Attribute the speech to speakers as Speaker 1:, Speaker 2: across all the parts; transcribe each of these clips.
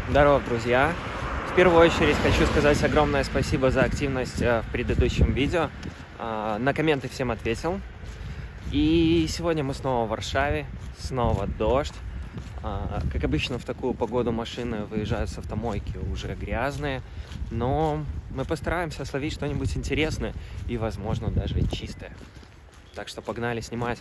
Speaker 1: Здорово, друзья! В первую очередь хочу сказать огромное спасибо за активность в предыдущем видео. На комменты всем ответил. И сегодня мы снова в Варшаве, снова дождь. Как обычно, в такую погоду машины выезжают с автомойки уже грязные, но мы постараемся словить что-нибудь интересное и, возможно, даже чистое. Так что погнали снимать.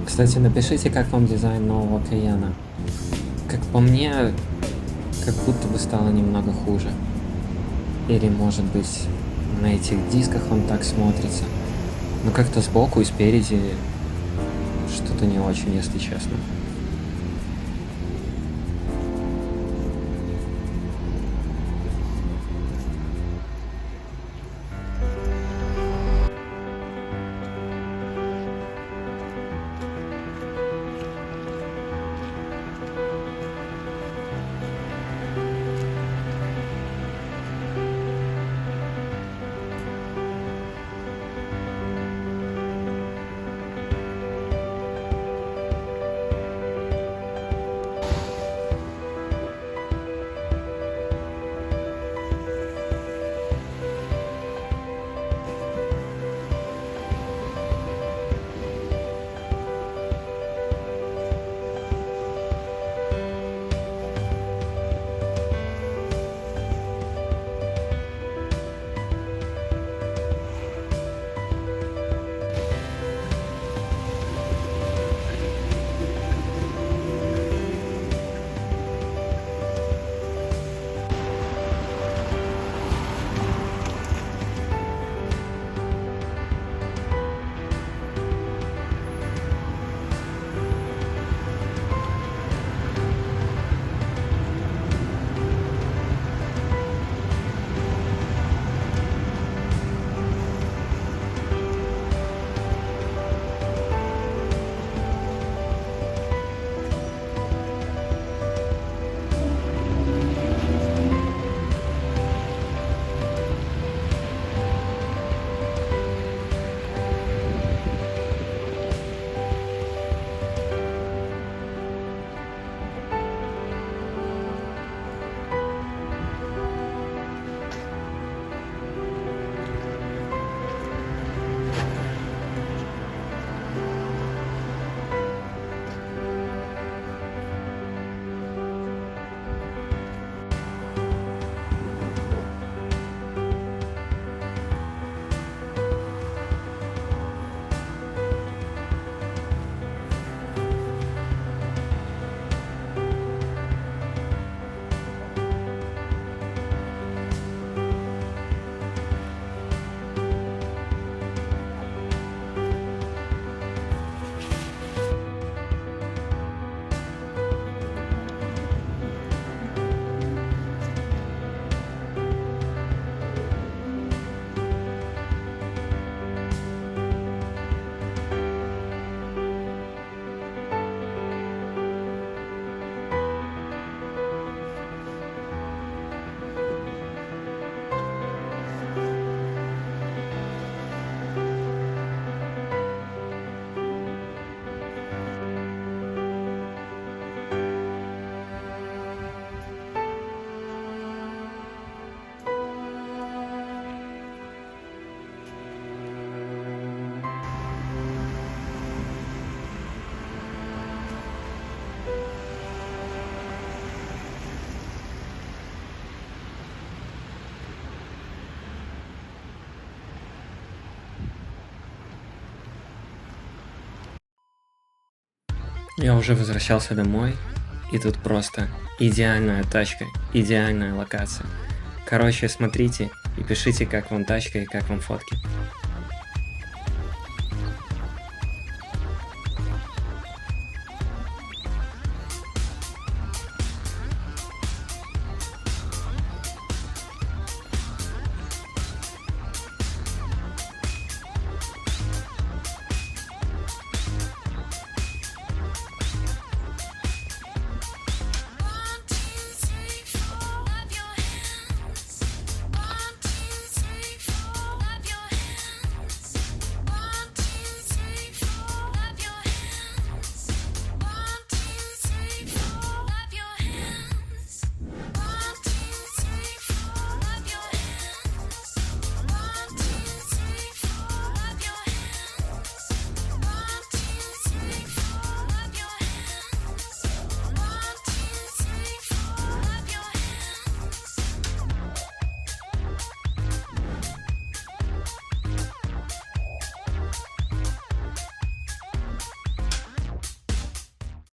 Speaker 1: Кстати, напишите, как вам дизайн нового Кайена. Как по мне, как будто бы стало немного хуже. Или, может быть, на этих дисках он так смотрится. Но как-то сбоку и спереди что-то не очень, если честно. Я уже возвращался домой, и тут просто идеальная тачка, идеальная локация. Короче, смотрите и пишите, как вам тачка и как вам фотки.